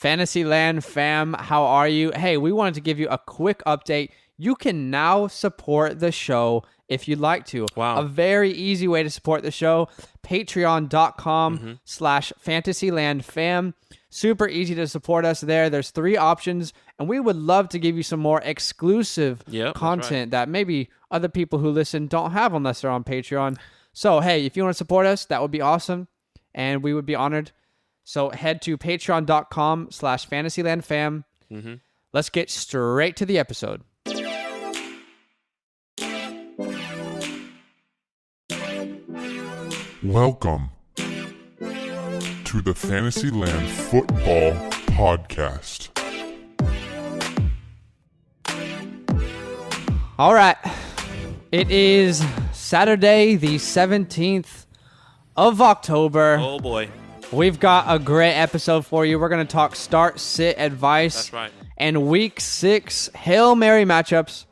FantasyLand fam, how are you? Hey, we wanted to give you a quick update. You can now support the show if you'd like to. Wow. A very easy way to support the show, patreon.com/FantasyLand fam. Super easy to support us there. There's 3 options, and we would love to give you some more exclusive content that maybe other people who listen don't have unless they're on Patreon. So, hey, if you want to support us, that would be awesome, and we would be honored. So head to patreon.com/FantasyLand fam. Let's get straight to the episode. Welcome to the FantasyLand Football Podcast. All right. It is Saturday, the 17th of October. Oh, boy. We've got a great episode for you. We're going to talk start, sit advice. That's right. And week 6 Hail Mary matchups.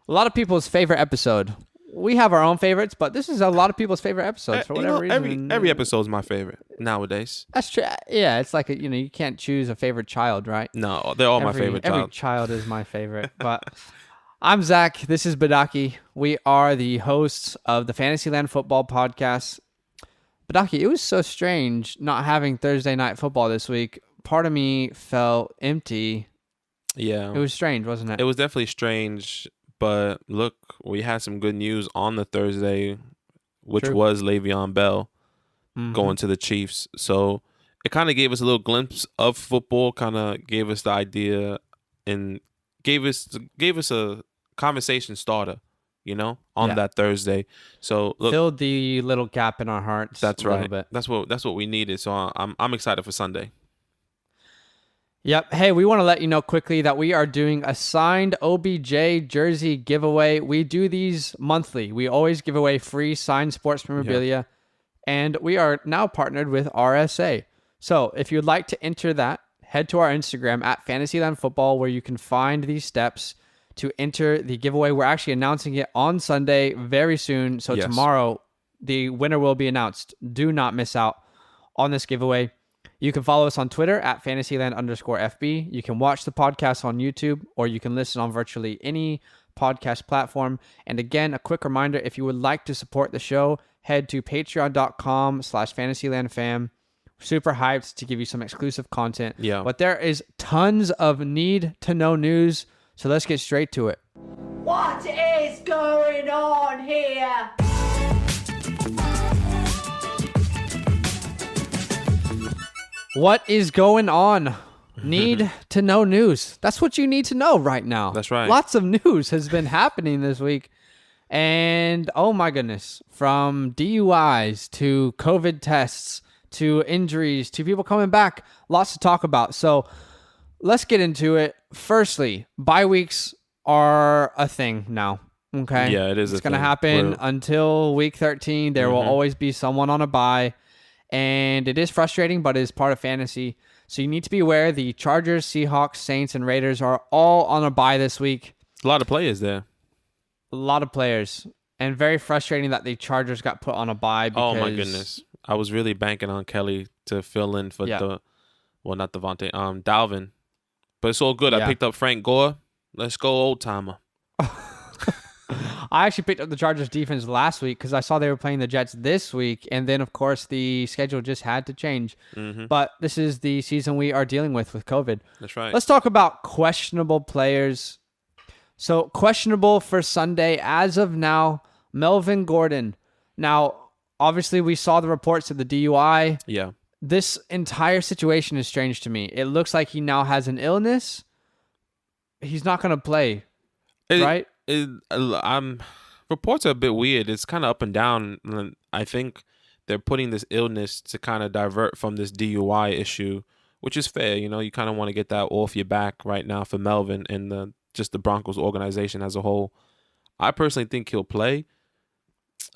A lot of people's favorite episode. We have our own favorites, but this is a lot of people's favorite episodes for whatever reason. Every episode is my favorite nowadays. That's true. Yeah, it's like, you can't choose a favorite child, right? No, they're all my favorite child. Every child is my favorite. But I'm Zach. This is Badaki. We are the hosts of the FantasyLand Football Podcast. Badaki, it was so strange not having Thursday night football this week. Part of me felt empty. Yeah. It was strange, wasn't it? It was definitely strange. But look, we had some good news on the Thursday, which was Le'Veon Bell going to the Chiefs. So it kind of gave us a little glimpse of football, kind of gave us the idea and gave us a conversation starter, on that Thursday. So look, filled the little gap in our hearts. That's a right. Little bit. That's what we needed. So I'm excited for Sunday. Yep. Hey, we want to let you know quickly that we are doing a signed OBJ jersey giveaway. We do these monthly. We always give away free signed sports memorabilia, and we are now partnered with RSA. So if you'd like to enter that, head to our Instagram at FantasyLand Football, where you can find these steps to enter the giveaway. We're actually announcing it on Sunday very soon. So tomorrow, the winner will be announced. Do not miss out on this giveaway. You can follow us on Twitter at FantasyLand_FB. You can watch the podcast on YouTube, or you can listen on virtually any podcast platform. And again, a quick reminder, if you would like to support the show, head to patreon.com/FantasyLandFam. Super hyped to give you some exclusive content. Yeah. But there is tons of need-to-know news, so let's get straight to it. What is going on here? What is going on? Need to know news. That's what you need to know right now. That's right. Lots of news has been happening this week. And oh my goodness, from DUIs to COVID tests to injuries to people coming back, lots to talk about. So let's get into it. Firstly, bye weeks are a thing now. Okay. Yeah, it is. It's going to happen until week 13. There will always be someone on a bye. And it is frustrating, but it is part of fantasy. So you need to be aware the Chargers, Seahawks, Saints, and Raiders are all on a bye this week. A lot of players there. A lot of players. And very frustrating that the Chargers got put on a bye. Because, oh, my goodness. I was really banking on Kelly to fill in for not Devontae, Dalvin. But it's all good. I picked up Frank Gore. Let's go, old timer. I actually picked up the Chargers defense last week because I saw they were playing the Jets this week. And then, of course, the schedule just had to change. But this is the season we are dealing with COVID. That's right. Let's talk about questionable players. So, questionable for Sunday as of now, Melvin Gordon. Now, obviously, we saw the reports of the DUI. Yeah. This entire situation is strange to me. It looks like he now has an illness. He's not going to play, right? Reports are a bit weird. It's kind of up and down. I think they're putting this illness to kind of divert from this DUI issue, which is fair. You kind of want to get that off your back right now for Melvin and just the Broncos organization as a whole. I personally think he'll play.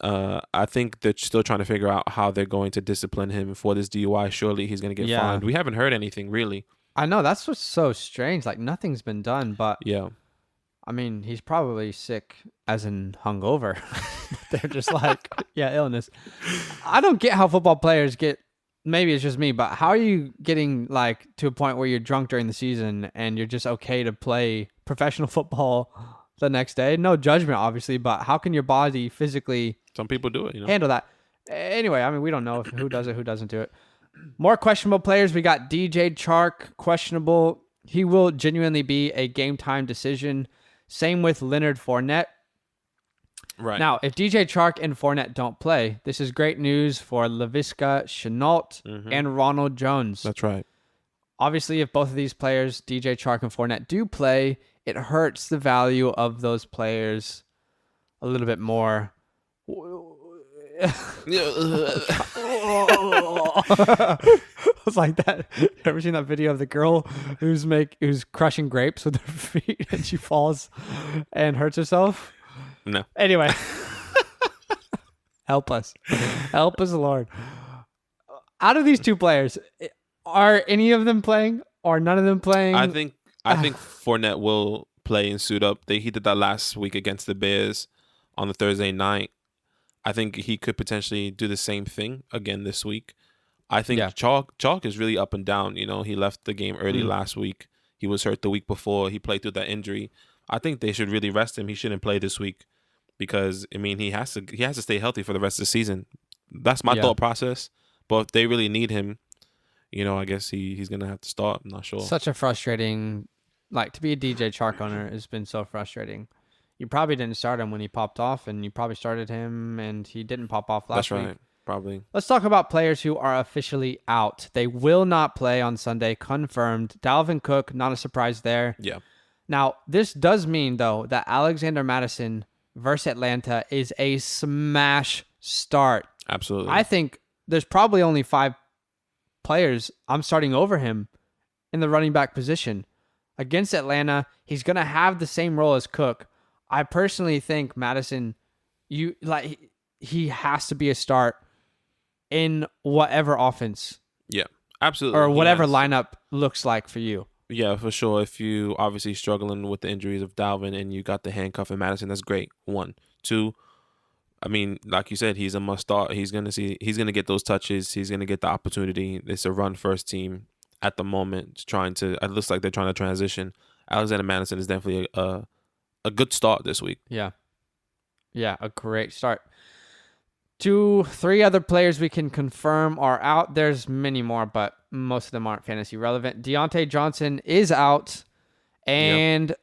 I think they're still trying to figure out how they're going to discipline him for this DUI. Surely he's going to get fined. We haven't heard anything really. I know, that's what's so strange. Like, nothing's been done, but yeah. I mean, he's probably sick as in hungover. They're just like, illness. I don't get how football players get maybe it's just me, but how are you getting like to a point where you're drunk during the season and you're just okay to play professional football the next day? No judgment, obviously, but how can your body physically Some people do it, handle that? Anyway, I mean, we don't know who does it, who doesn't do it. More questionable players. We got DJ Chark, questionable. He will genuinely be a game time decision. Same with Leonard Fournette. Right. Now, if DJ Chark and Fournette don't play, this is great news for Laviska Shenault and Ronald Jones. That's right. Obviously, if both of these players, DJ Chark and Fournette, do play, it hurts the value of those players a little bit more. It's like that. Ever seen that video of the girl who's crushing grapes with her feet and she falls and hurts herself? No. Anyway, help us, Lord. Out of these two players, are any of them playing or none of them playing? I think Fournette will play and suit up. He did that last week against the Bears on the Thursday night. I think he could potentially do the same thing again this week. I think Chalk is really up and down. You know, he left the game early last week. He was hurt the week before. He played through that injury. I think they should really rest him. He shouldn't play this week because, I mean, he has to stay healthy for the rest of the season. That's my thought process. But if they really need him, you know, I guess he's going to have to start. I'm not sure. Such a frustrating, like, to be a DJ Chark owner has been so frustrating. You probably didn't start him when he popped off, and you probably started him, and he didn't pop off last week. That's right, probably. Let's talk about players who are officially out. They will not play on Sunday, confirmed. Dalvin Cook, not a surprise there. Yeah. Now, this does mean, though, that Alexander Mattison versus Atlanta is a smash start. Absolutely. I think there's probably only 5 players I'm starting over him in the running back position. Against Atlanta, he's going to have the same role as Cook. I personally think Mattison, he has to be a start in whatever offense. Yeah, absolutely. Or whatever lineup looks like for you. Yeah, for sure. If you obviously struggling with the injuries of Dalvin and you got the handcuff in Madison, that's great. 1, 2. I mean, like you said, he's a must start. He's gonna get those touches. He's gonna get the opportunity. It's a run first team at the moment. It looks like they're trying to transition. Alexander Mattison is definitely a good start this week. Yeah, a great start. 2, 3 other players we can confirm are out. There's many more, but most of them aren't fantasy relevant. Deontay Johnson is out, and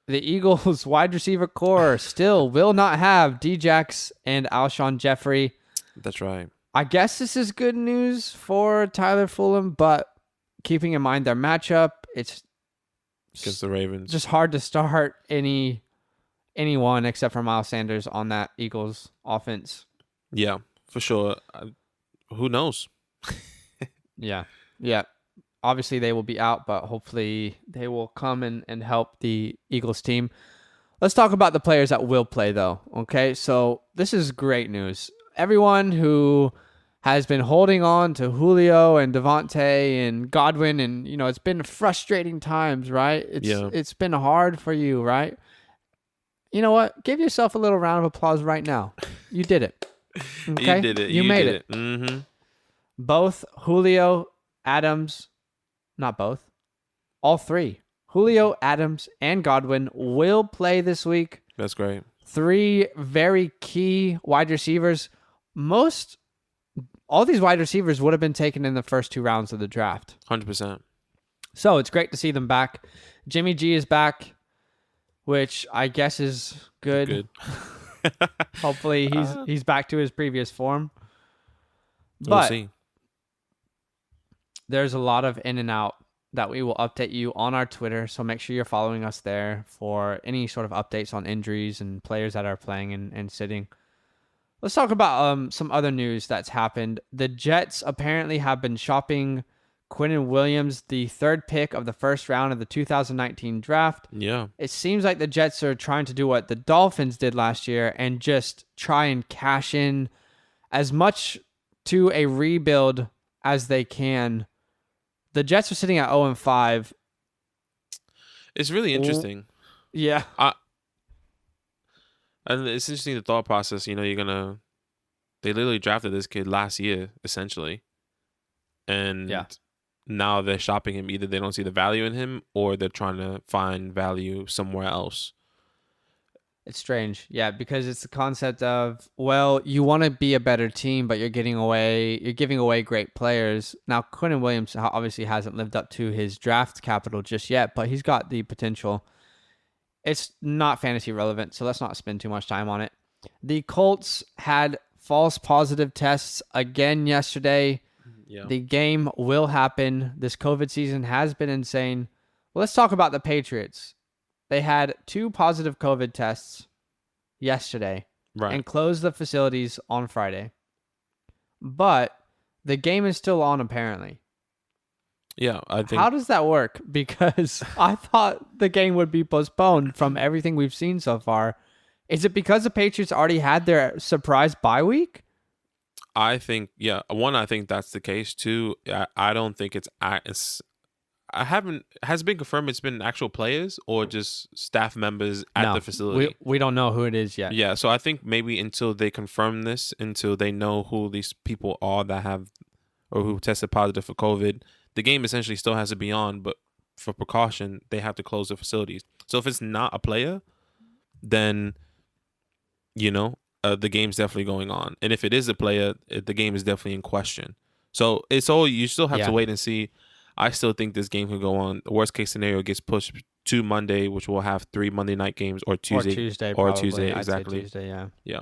the Eagles wide receiver core still will not have Djax and Alshon Jeffrey. That's right. I guess this is good news for Tyler Fulham, but keeping in mind their matchup, it's against the Ravens. Just hard to start anyone except for Miles Sanders on that Eagles offense. Yeah, for sure. Who knows? Yeah. Obviously, they will be out, but hopefully they will come and help the Eagles team. Let's talk about the players that will play, though. Okay, so this is great news. Everyone who has been holding on to Julio and Devontae and Godwin, and it's been frustrating times, right? It's been hard for you, right? You know what? Give yourself a little round of applause right now. You did it. Okay? You did it. You made it. Mm-hmm. Both Julio, Adams, not both, all 3. Julio, Adams, and Godwin will play this week. That's great. 3 very key wide receivers. All these wide receivers would have been taken in the first 2 rounds of the draft. 100%. So it's great to see them back. Jimmy G is back, which I guess is good. Hopefully he's back to his previous form. But we'll see. There's a lot of in and out that we will update you on our Twitter. So make sure you're following us there for any sort of updates on injuries and players that are playing and sitting. Let's talk about some other news that's happened. The Jets apparently have been shopping Quinnen Williams, the 3rd pick of the first round of the 2019 draft. Yeah. It seems like the Jets are trying to do what the Dolphins did last year and just try and cash in as much to a rebuild as they can. The Jets are sitting at 0-5. It's really interesting. Yeah. And it's interesting, the thought process. They literally drafted this kid last year, essentially. And now they're shopping him. Either they don't see the value in him or they're trying to find value somewhere else. It's strange. Yeah, because it's the concept of, well, you want to be a better team, but you're giving away great players. Now, Quentin Williams obviously hasn't lived up to his draft capital just yet, but he's got the potential. It's not fantasy relevant, so let's not spend too much time on it. The Colts had false positive tests again yesterday. Yeah. The game will happen. This COVID season has been insane. Well, let's talk about the Patriots. They had 2 positive COVID tests yesterday and closed the facilities on Friday. But the game is still on, apparently. Yeah, I think. How does that work? Because I thought the game would be postponed from everything we've seen so far. Is it because the Patriots already had their surprise bye week? I think, I think that's the case. 2, I don't think has it been confirmed it's been actual players or just staff members at the facility? We don't know who it is yet. Yeah, so I think maybe until they confirm this, until they know who these people are that have or who tested positive for COVID, the game essentially still has to be on, but for precaution, they have to close the facilities. So if it's not a player, then, the game's definitely going on. And if it is a player, the game is definitely in question. So you still have to wait and see. I still think this game could go on. The worst case scenario gets pushed to Monday, which will have 3 Monday night games, or Tuesday. Or Tuesday, I'd exactly. say Tuesday, yeah. Yeah.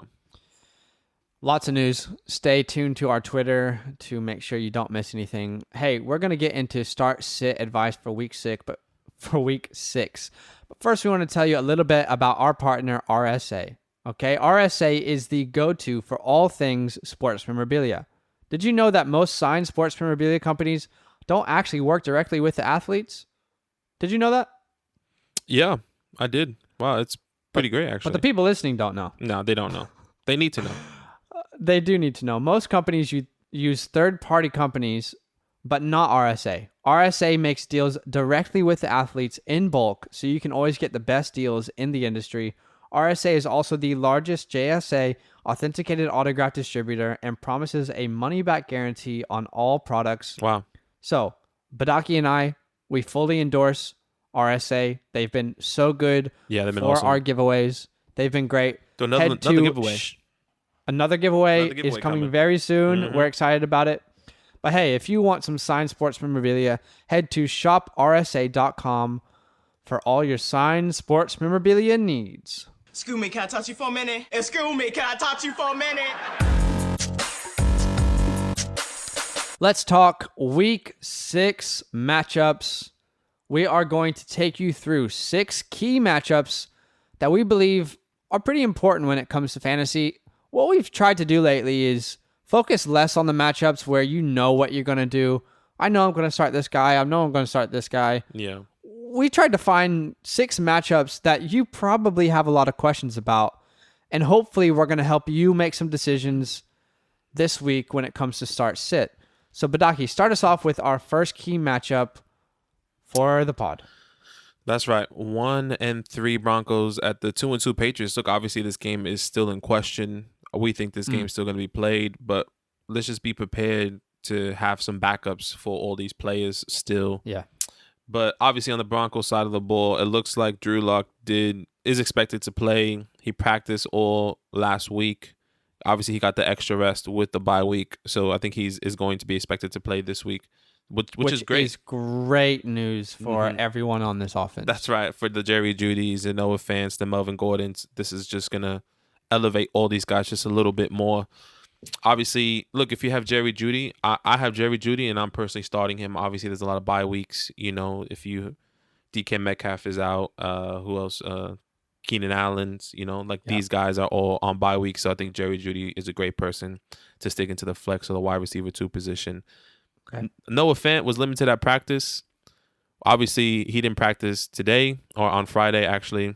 Lots of news. Stay tuned to our Twitter to make sure you don't miss anything. Hey, we're going to get into start-sit advice for week 6. But first, we want to tell you a little bit about our partner, RSA. Okay, RSA is the go-to for all things sports memorabilia. Did you know that most signed sports memorabilia companies don't actually work directly with the athletes? Did you know that? Yeah, I did. Wow, it's pretty great, actually. But the people listening don't know. No, they don't know. They need to know. They do need to know. Most companies use third-party companies, but not RSA. RSA makes deals directly with the athletes in bulk, so you can always get the best deals in the industry. RSA is also the largest JSA authenticated autograph distributor and promises a money-back guarantee on all products. Wow. So, Badaki and I, we fully endorse RSA. They've been so good they've been for awesome. Our giveaways. They've been great. So another giveaway. Another giveaway is coming very soon. Mm-hmm. We're excited about it. But hey, if you want some signed sports memorabilia, head to shoprsa.com for all your signed sports memorabilia needs. Excuse me, can I touch you for a minute? Excuse me, can I touch you for a minute? Let's talk week 6 matchups. We are going to take you through 6 key matchups that we believe are pretty important when it comes to fantasy. What we've tried to do lately is focus less on the matchups where you know what you're going to do. I know I'm going to start this guy. I know I'm going to start this guy. Yeah. We tried to find 6 matchups that you probably have a lot of questions about. And hopefully we're going to help you make some decisions this week when it comes to start-sit. So, Badaki, start us off with our first key matchup for the pod. That's right. 1-3 Broncos at the 2-2 Patriots. Look, obviously this game is still in question. We think this game is still going to be played, but let's just be prepared to have some backups for all these players still. Yeah. But obviously on the Broncos side of the ball, it looks like Drew Lock is expected to play. He practiced all last week. Obviously, he got the extra rest with the bye week, so I think is going to be expected to play this week, which is great. Is great news for everyone on this offense. That's right. For the Jerry Judys and Noah Fants, the Melvin Gordons, this is just going to elevate all these guys just a little bit more. Obviously, look, if you have Jerry Jeudy, I have Jerry Jeudy, and I'm personally starting him. Obviously, there's a lot of bye weeks. If DK Metcalf is out, who else? Keenan Allen's, these guys are all on bye week. So I think Jerry Jeudy is a great person to stick into the flex or the wide receiver 2 position. Okay. Noah Fant was limited at practice. Obviously, he didn't practice today or on Friday, actually.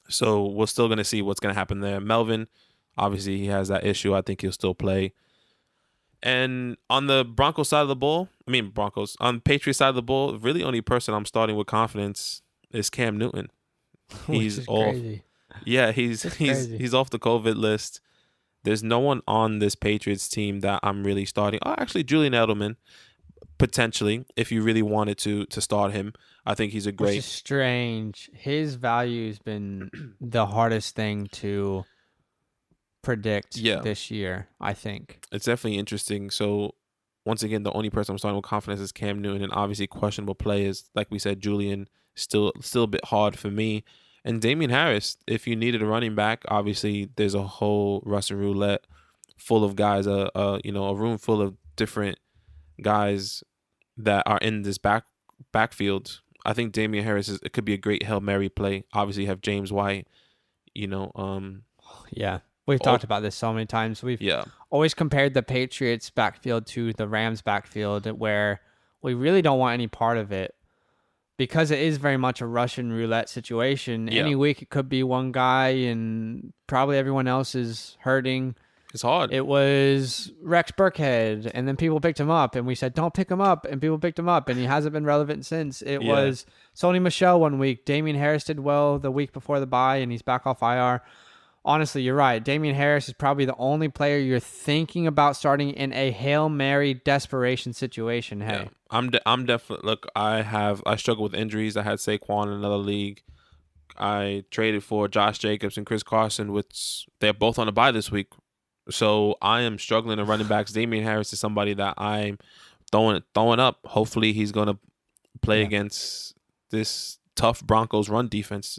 So we're still going to see what's going to happen there. Melvin, obviously, he has that issue. I think he'll still play. And on the Broncos side of the ball, on the Patriots side of the ball, really only person I'm starting with confidence is Cam Newton. He's off. Crazy. Yeah, he's off the COVID list. There's no one on this Patriots team that I'm really starting. Oh, actually, Julian Edelman. potentially, if you really wanted to start him. I think he's a Which great. is strange. His value has been the hardest thing to predict this year, I think. It's definitely interesting. So, once again, the only person I'm starting with confidence is Cam Newton, and obviously questionable players, like we said, Julian, still a bit hard for me. And Damian Harris, if you needed a running back, obviously there's a whole Russian roulette full of guys, a room full of different guys that are in this backfield. I think Damian Harris it could be a great Hail Mary play. Obviously, you have James White. Yeah, we've talked about this so many times. We've always compared the Patriots backfield to the Rams backfield, where we really don't want any part of it because it is very much a Russian roulette situation. Yeah. Any week it could be one guy, and probably everyone else is hurting. It's hard. It was Rex Burkhead, and then people picked him up, and we said, don't pick him up, and people picked him up, and he hasn't been relevant since. It was Sony Michel one week. Damian Harris did well the week before the bye, and he's back off IR. Honestly, you're right. Damian Harris is probably the only player you're thinking about starting in a Hail Mary desperation situation. Hey, I'm definitely, look, I struggle with injuries. I had Saquon in another league. I traded for Josh Jacobs and Chris Carson, which they're both on a bye this week. So I am struggling in running backs. Damian Harris is somebody that I'm throwing up. Hopefully he's going to play against this tough Broncos run defense,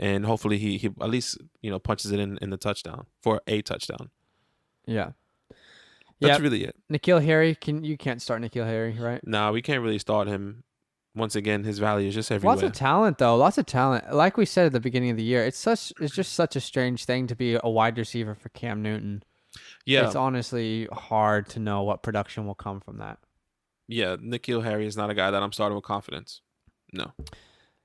and hopefully he at least punches it in the touchdown for a touchdown. Yeah, that's really it. N'Keal Harry, you can't start N'Keal Harry, right? No, we can't really start him. Once again, his value is just everywhere. Lots of talent, though. Lots of talent. Like we said at the beginning of the year, it's just such a strange thing to be a wide receiver for Cam Newton. Yeah, it's honestly hard to know what production will come from that. Yeah, N'Keal Harry is not a guy that I'm starting with confidence. No.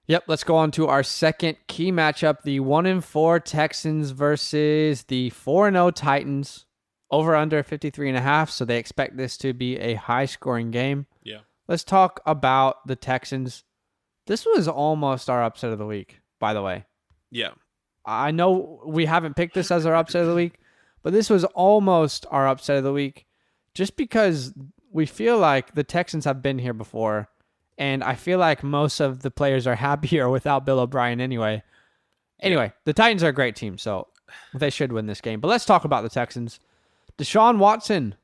Yep, let's go on to our second key matchup, the 1-4 Texans versus the 4-0 Titans. Over under 53.5, so they expect this to be a high-scoring game. Yeah. Let's talk about the Texans. This was almost our upset of the week, by the way. Yeah. I know we haven't picked this as our upset of the week, but this was almost our upset of the week just because we feel like the Texans have been here before, and I feel like most of the players are happier without Bill O'Brien anyway. Anyway, the Titans are a great team, so they should win this game. But let's talk about the Texans. Deshaun Watson,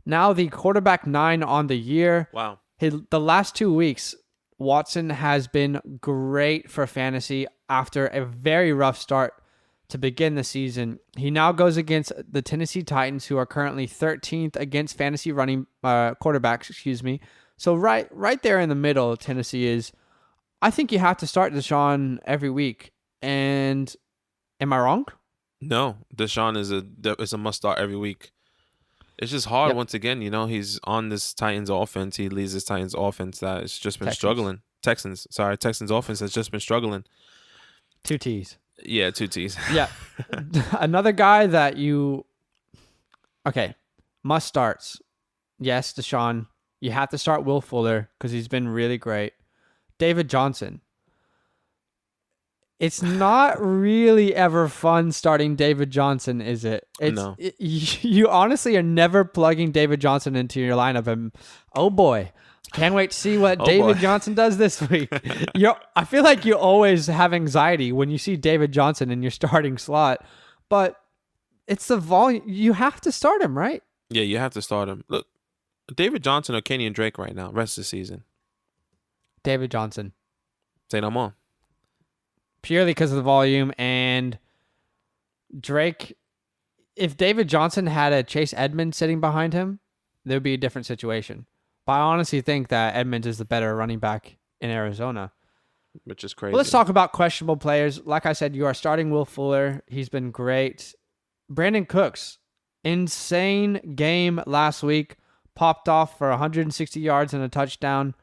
now the quarterback 9 on the year. Wow. The last 2 weeks, Watson has been great for fantasy after a very rough start to begin the season. He now goes against the Tennessee Titans, who are currently 13th against fantasy running quarterbacks. So right there in the middle, Tennessee is. I think you have to start Deshaun every week. And am I wrong? No, Deshaun is a must start every week. It's just hard once again. He's on this Titans offense. He leads this Titans offense that has just been struggling. Texans offense has just been struggling. 2 T's. Yeah, 2 T's. Yeah. Another guy that must starts. Yes, Deshaun. You have to start Will Fuller because he's been really great. David Johnson. It's not really ever fun starting David Johnson, is it? No. You honestly are never plugging David Johnson into your lineup. And oh boy, can't wait to see what David Johnson does this week. I feel like you always have anxiety when you see David Johnson in your starting slot, but it's the volume. You have to start him, right? Yeah, you have to start him. Look, David Johnson or Kenyon Drake right now, rest of the season. David Johnson. Say no more. Purely because of the volume, and Drake, if David Johnson had a Chase Edmonds sitting behind him, there would be a different situation. But I honestly think that Edmonds is the better running back in Arizona. Which is crazy. But let's talk about questionable players. Like I said, you are starting Will Fuller. He's been great. Brandon Cooks, insane game last week. Popped off for 160 yards and a touchdown.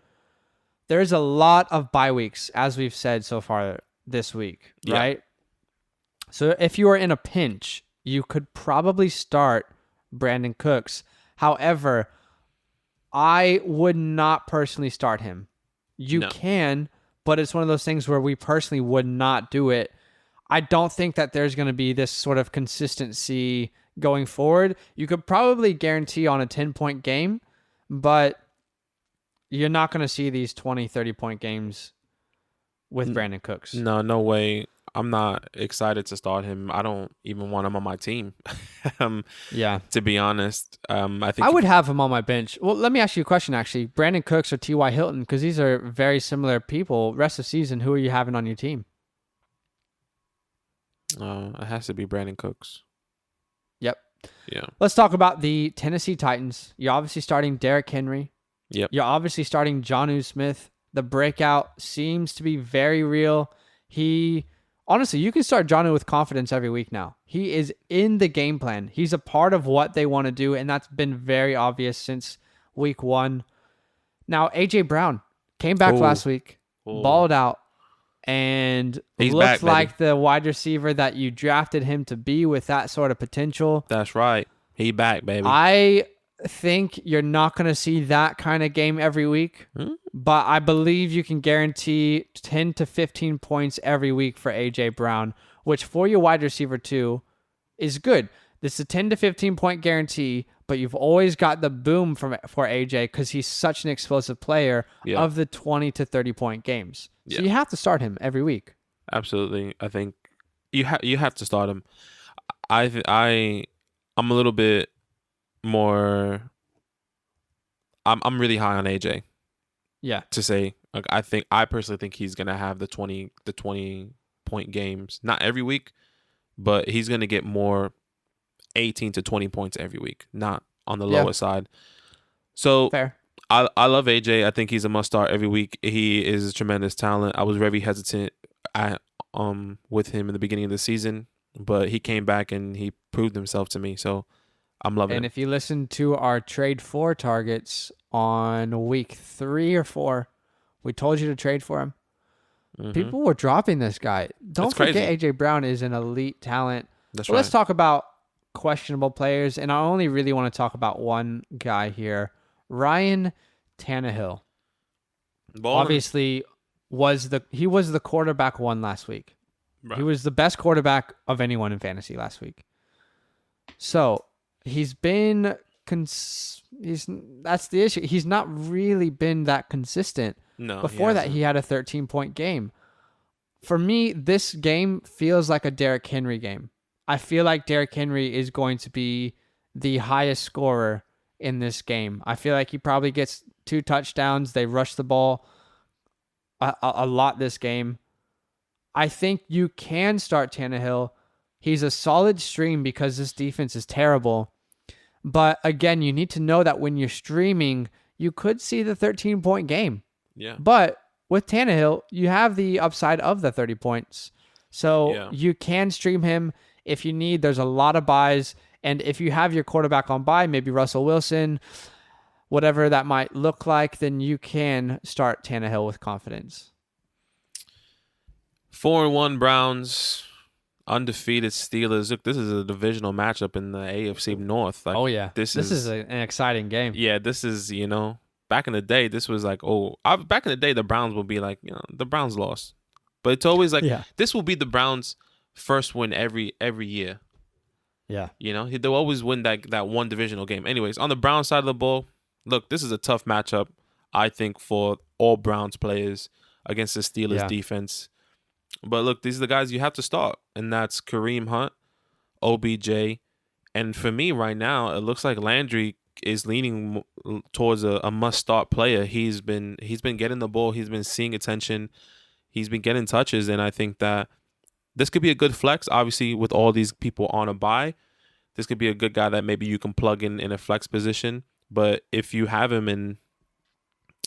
There's a lot of bye weeks, as we've said so far this week, right? So if you are in a pinch, you could probably start Brandon Cooks. However, I would not personally start him. You can, but it's one of those things where we personally would not do it. I don't think that there's going to be this sort of consistency going forward. You could probably guarantee on a 10-point game, but you're not going to see these 20, 30-point games with Brandon Cooks. No way. I'm not excited to start him. I don't even want him on my team. Yeah. To be honest, I think I would have him on my bench. Well, let me ask you a question, actually. Brandon Cooks or T.Y. Hilton, because these are very similar people. Rest of the season, who are you having on your team? It has to be Brandon Cooks. Yep. Yeah. Let's talk about the Tennessee Titans. You're obviously starting Derrick Henry. Yep. You're obviously starting Jonnu Smith. The breakout seems to be very real. Honestly, you can start Jonnu with confidence every week now. He is in the game plan. He's a part of what they want to do, and that's been very obvious since week 1. Now, A.J. Brown came back last week, balled out, and He's looked back, like the wide receiver that you drafted him to be with that sort of potential. That's right. He back, baby. I think you're not going to see that kind of game every week, but I believe you can guarantee 10 to 15 points every week for A.J. Brown, which for your wide receiver too is good. This is a 10 to 15 point guarantee, but you've always got the boom for A.J. because he's such an explosive player of the 20 to 30 point games. So you have to start him every week. Absolutely. I think you have to start him. I'm a little bit more. I'm really high on AJ. Yeah. To say, like, I personally think he's gonna have the 20 point games, not every week, but he's gonna get more 18 to 20 points every week, not on the lower side. So fair. I love AJ. I think he's a must start every week. He is a tremendous talent. I was very hesitant with him in the beginning of the season, but he came back and he proved himself to me. So I'm loving it. And if you listen to our trade for targets on week 3 or 4, we told you to trade for him. People were dropping this guy. Don't forget AJ Brown is an elite talent. That's right. Let's talk about questionable players, and I only really want to talk about one guy here. Ryan Tannehill. Obviously he was the quarterback 1 last week. Right. He was the best quarterback of anyone in fantasy last week. So he's been that's the issue. He's not really been that consistent. No. Before that, he had a 13-point game. For me, this game feels like a Derrick Henry game. I feel like Derrick Henry is going to be the highest scorer in this game. I feel like he probably gets 2 touchdowns. They rush the ball a lot this game. I think you can start Tannehill. He's a solid stream because this defense is terrible. But again, you need to know that when you're streaming, you could see the 13-point game. Yeah. But with Tannehill, you have the upside of the 30 points. So you can stream him if you need. There's a lot of buys. And if you have your quarterback on bye, maybe Russell Wilson, whatever that might look like, then you can start Tannehill with confidence. 4-1 Browns, undefeated Steelers. Look, this is a divisional matchup in the AFC North. Like, this is an exciting game. Yeah, this is, back in the day, this was like, back in the day, the Browns would be like, the Browns lost. But it's always like, this will be the Browns' first win every year. Yeah. They'll always win that one divisional game. Anyways, on the Browns side of the ball, look, this is a tough matchup, I think, for all Browns players against the Steelers defense. But look, these are the guys you have to start, and that's Kareem Hunt, OBJ, and for me right now, it looks like Landry is leaning towards a must-start player. He's been getting the ball, he's been seeing attention, he's been getting touches, and I think that this could be a good flex. Obviously, with all these people on a bye, this could be a good guy that maybe you can plug in a flex position. But if you have him and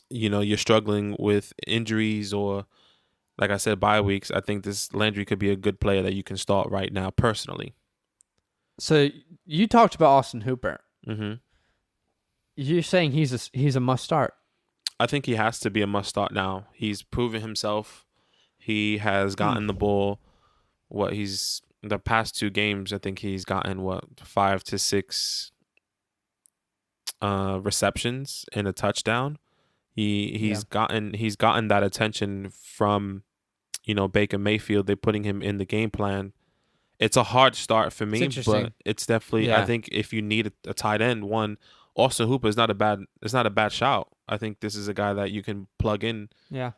you're struggling with injuries or, like I said, bye weeks, I think this Landry could be a good player that you can start right now, personally. So you talked about Austin Hooper. Mm-hmm. You're saying he's a must start. I think he has to be a must start now. He's proven himself. He has gotten the ball. The past 2 games, I think he's gotten 5 to 6 receptions and a touchdown. He's gotten that attention from Baker Mayfield. They're putting him in the game plan. It's a hard start for me, but it's definitely I think if you need a tight end, Austin Hooper is not a bad shout. I think this is a guy that you can plug in, Yeah.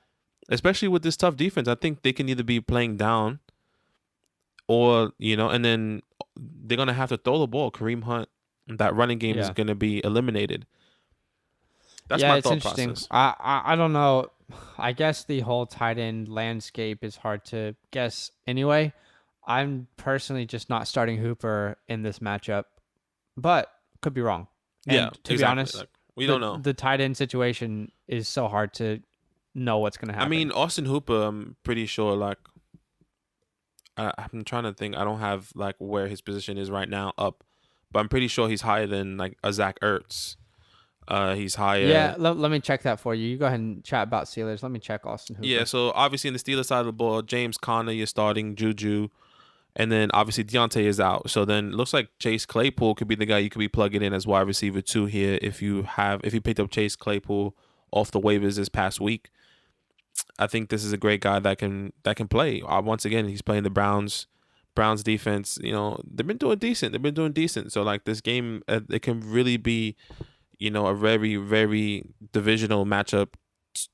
especially with this tough defense. I think they can either be playing down or, and then they're going to have to throw the ball. Kareem Hunt, that running game is going to be eliminated. That's my thought process. I don't know. I guess the whole tight end landscape is hard to guess anyway. I'm personally just not starting Hooper in this matchup, but could be wrong. And to be honest, we don't know. The tight end situation is so hard to know what's going to happen. I mean, Austin Hooper, I'm pretty sure, I'm trying to think. I don't have, where his position is right now up, but I'm pretty sure he's higher than, a Zach Ertz. He's higher. Yeah, let me check that for you. You go ahead and chat about Steelers. Let me check Austin Hooper. Yeah, so obviously in the Steelers side of the ball, James Conner, you're starting, Juju, and then obviously Deontay is out. So then it looks like Chase Claypool could be the guy you could be plugging in as wide receiver 2 here if you picked up Chase Claypool off the waivers this past week. I think this is a great guy that can play. Once again, he's playing the Browns defense. They've been doing decent. So this game, it can really be, a very, very divisional matchup,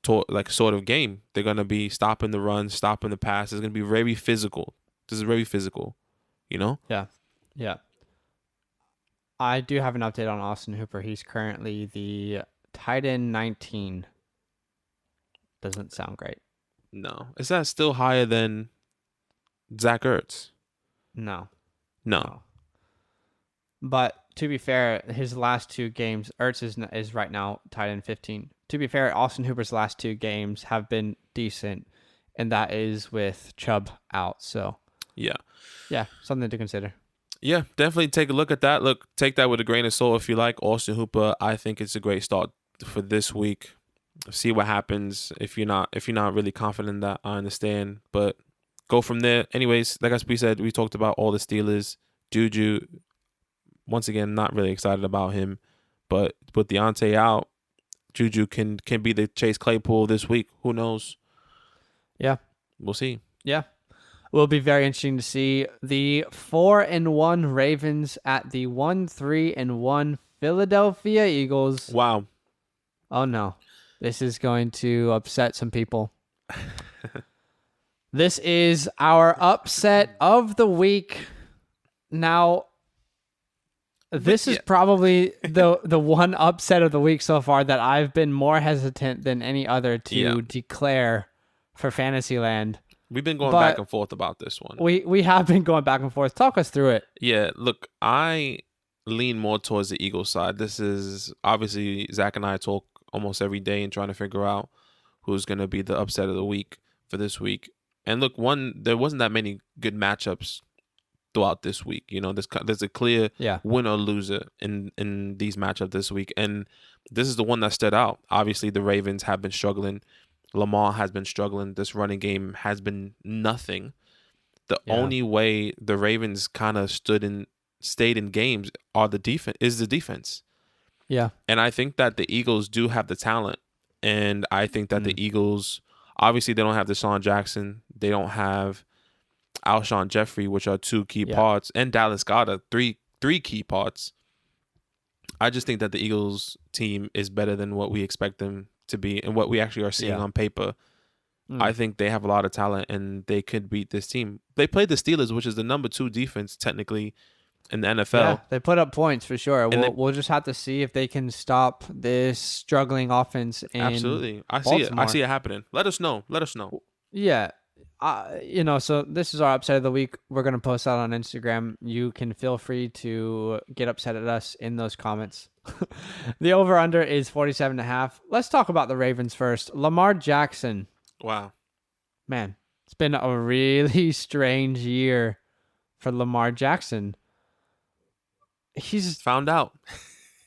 sort of game. They're going to be stopping the run, stopping the pass. It's going to be very physical. This is very physical, Yeah. I do have an update on Austin Hooper. He's currently the tight end 19. Doesn't sound great. No. Is that still higher than Zach Ertz? No. But to be fair, his last 2 games, Ertz is right now tight end 15. To be fair, Austin Hooper's last 2 games have been decent, and that is with Chubb out. So, yeah, something to consider. Yeah, definitely take a look at that. Take that with a grain of salt if you like. Austin Hooper, I think it's a great start for this week. See what happens. If you're not really confident in that, I understand, but go from there. Anyways, like we said, we talked about all the Steelers. Juju, once again, not really excited about him, but with Deontay out, Juju can be the Chase Claypool this week. Who knows? Yeah, we'll see. Yeah, will be very interesting to see the 4-1 Ravens at the 1-3-1 Philadelphia Eagles. Wow. Oh no. This is going to upset some people. This is our upset of the week. Now, this is probably the one upset of the week so far that I've been more hesitant than any other to declare for Fantasyland. We've been going back and forth about this one. We have been going back and forth. Talk us through it. Yeah, look, I lean more towards the Eagles side. This is obviously Zach and I talk almost every day and trying to figure out who's going to be the upset of the week for this week. And look, there wasn't that many good matchups throughout this week. There's a clear winner or loser in these matchups this week. And this is the one that stood out. Obviously, the Ravens have been struggling. Lamar has been struggling. This running game has been nothing. The only way the Ravens kind of stayed in games is the defense. Yeah. And I think that the Eagles do have the talent. And I think that the Eagles, obviously, they don't have Deshaun Jackson. They don't have Alshon Jeffrey, which are 2 key parts, and Dallas Goedert, three key parts. I just think that the Eagles team is better than what we expect them to be and what we actually are seeing on paper. I think they have a lot of talent, and they could beat this team. They played the Steelers, which is the number 2 defense, technically, in the NFL. Yeah, they put up points for sure. We'll just have to see if they can stop this struggling offense in Absolutely. I Baltimore. see it happening. Let us know. Yeah. So this is our upset of the week. We're going to post that on Instagram. You can feel free to get upset at us in those comments. The over-under is 47.5. Let's talk about the Ravens first. Lamar Jackson. Wow. Man, it's been a really strange year for Lamar Jackson. He's found out.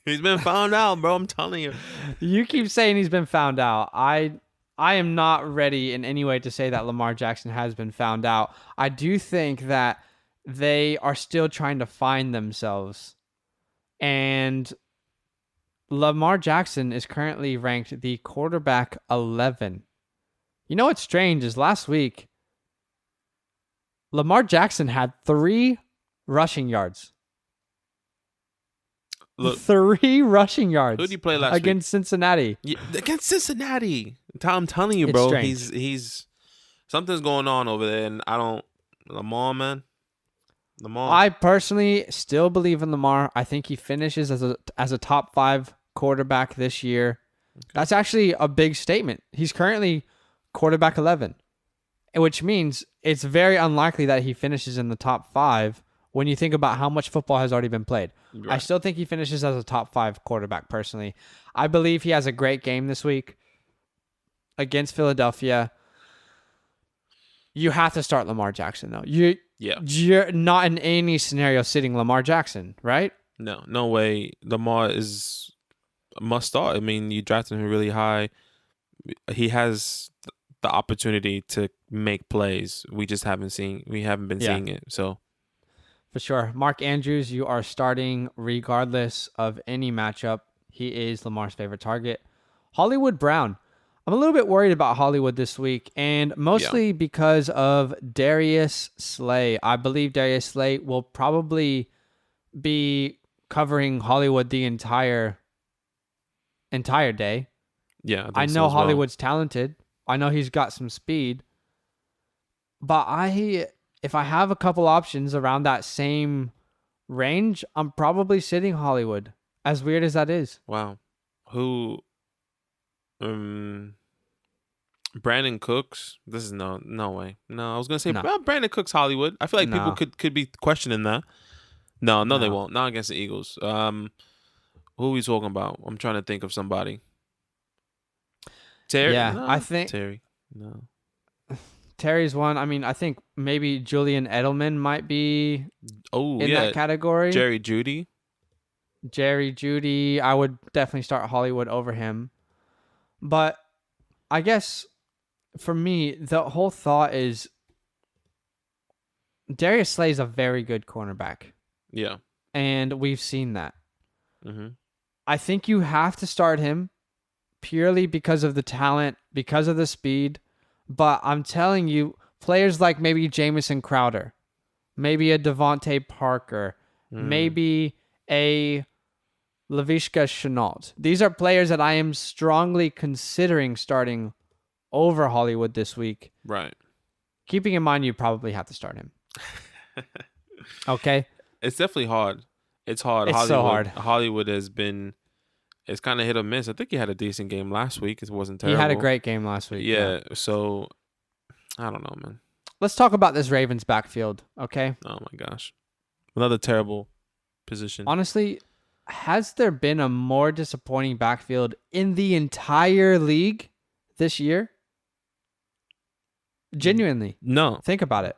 He's been found out, bro. I'm telling you. You keep saying he's been found out. I am not ready in any way to say that Lamar Jackson has been found out. I do think that they are still trying to find themselves. And Lamar Jackson is currently ranked the quarterback 11. You know what's strange is last week, Lamar Jackson had 3 rushing yards. Look, 3 rushing yards. who did he play last week? Against Cincinnati. Yeah, against Cincinnati. I'm telling you, It's bro. strange. He's something's going on over there, and I don't. Lamar, man. Lamar. I personally still believe in Lamar. I think he finishes as a top 5 quarterback this year. Okay. That's actually a big statement. He's currently quarterback 11, which means it's very unlikely that he finishes in the top 5 when you think about how much football has already been played. Right. I still think he finishes as a top 5 quarterback personally. I believe he has a great game this week against Philadelphia. You have to start Lamar Jackson, though. You're not in any scenario sitting Lamar Jackson, right? No way. Lamar is a must start. I mean, you drafted him really high. He has the opportunity to make plays. We just haven't been seeing it. So for sure. Mark Andrews, you are starting regardless of any matchup. He is Lamar's favorite target. Hollywood Brown. I'm a little bit worried about Hollywood this week, and mostly because of Darius Slay. I believe Darius Slay will probably be covering Hollywood the entire day. Yeah, I know Hollywood's talented. I know he's got some speed. But if I have a couple options around that same range, I'm probably sitting Hollywood. As weird as that is. Wow. Who... Brandon Cooks. This is no way. No, I was gonna say Brandon Cooks Hollywood. I feel like people could be questioning that. No, they won't. Not against the Eagles. Who are we talking about? I'm trying to think of somebody. Terry. Yeah, no, I think Terry. No. Terry's one. I mean, I think maybe Julian Edelman might be in that category. Jerry Jeudy. I would definitely start Hollywood over him. But I guess for me, the whole thought is Darius Slay is a very good cornerback. Yeah. And we've seen that. Mm-hmm. I think you have to start him purely because of the talent, because of the speed. But I'm telling you, players like maybe Jamison Crowder, maybe a Devontae Parker, maybe a Laviska Shenault. These are players that I am strongly considering starting over Hollywood this week. Right. Keeping in mind, you probably have to start him. Okay? It's definitely hard. It's hard. It's so hard. Hollywood has been... It's kind of hit or miss. I think he had a decent game last week. It wasn't terrible. He had a great game last week. Yeah. So, I don't know, man. Let's talk about this Ravens backfield, okay? Oh, my gosh. Another terrible position. Honestly, has there been a more disappointing backfield in the entire league this year? Genuinely. No. Think about it.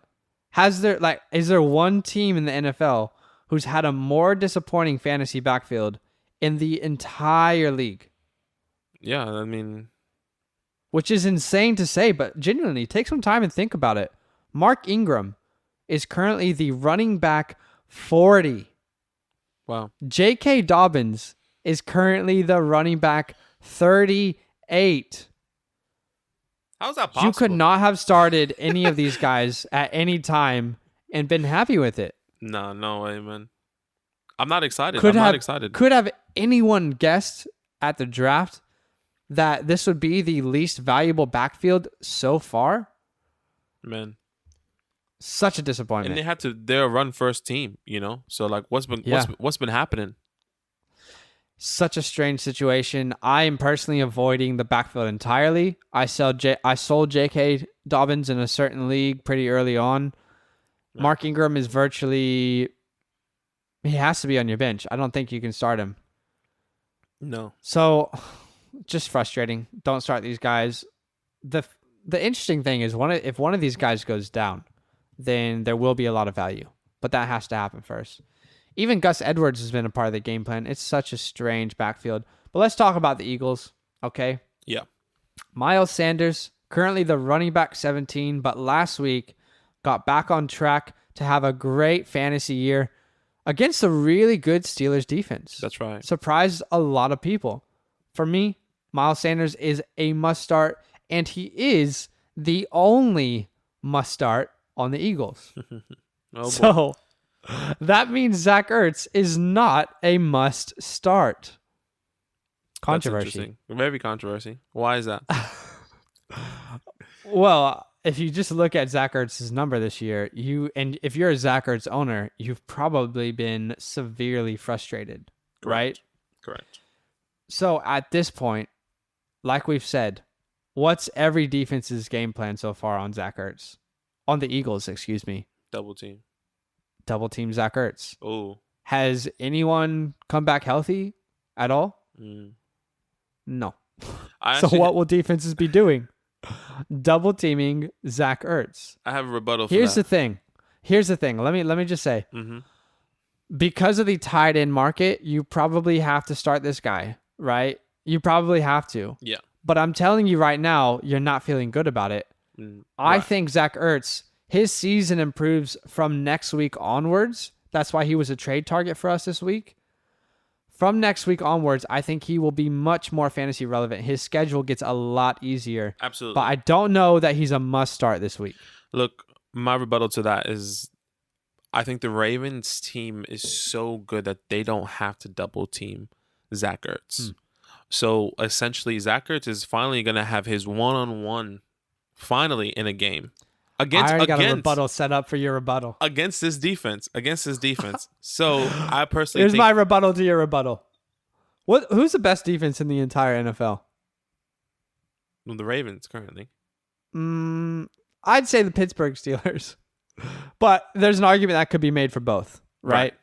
Is there one team in the NFL who's had a more disappointing fantasy backfield in the entire league? Yeah, I mean... Which is insane to say, but genuinely, take some time and think about it. Mark Ingram is currently the running back 40. Wow. J.K. Dobbins is currently the running back 38. How is that possible? You could not have started any of these guys at any time and been happy with it. No way, man. I'm not excited. Could have anyone guessed at the draft that this would be the least valuable backfield so far? Man. Such a disappointment. And they're a run first team, you know? So like what's been happening? Such a strange situation. I am personally avoiding the backfield entirely. I sold J.K. Dobbins in a certain league pretty early on. Yeah. Mark Ingram is virtually... He has to be on your bench. I don't think you can start him. No. So, just frustrating. Don't start these guys. The interesting thing is if one of these guys goes down, then there will be a lot of value. But that has to happen first. Even Gus Edwards has been a part of the game plan. It's such a strange backfield. But let's talk about the Eagles, okay? Yeah. Miles Sanders, currently the running back 17, but last week got back on track to have a great fantasy year against a really good Steelers defense. That's right. Surprised a lot of people. For me, Miles Sanders is a must-start, and he is the only must-start on the Eagles. That means Zach Ertz is not a must start. Controversy. Very controversy. Why is that? Well, if you just look at Zach Ertz's number this year, if you're a Zach Ertz owner, you've probably been severely frustrated, right? Correct. So at this point, like we've said, what's every defense's game plan so far on Zach Ertz? On the Eagles, excuse me. Double team Zach Ertz. Oh. Has anyone come back healthy at all? No. What will defenses be doing? Double teaming Zach Ertz. I have a rebuttal for Here's that. the thing. Let me just say. Because of the tight end market, you probably have to start this guy, right? You probably have to. Yeah. But I'm telling you right now, you're not feeling good about it. I think Zach Ertz, his season improves from next week onwards. That's why he was a trade target for us this week. From next week onwards, I think he will be much more fantasy relevant. His schedule gets a lot easier. Absolutely. But I don't know that he's a must start this week. Look, my rebuttal to that is I think the Ravens team is so good that they don't have to double team Zach Ertz. So essentially, Zach Ertz is finally going to have his one-on-one finally in a game. I already got a rebuttal set up for your rebuttal. Against this defense. So I personally Here's think my rebuttal to your rebuttal. Who's the best defense in the entire NFL? the Ravens currently. I'd say the Pittsburgh Steelers. But there's an argument that could be made for both, right?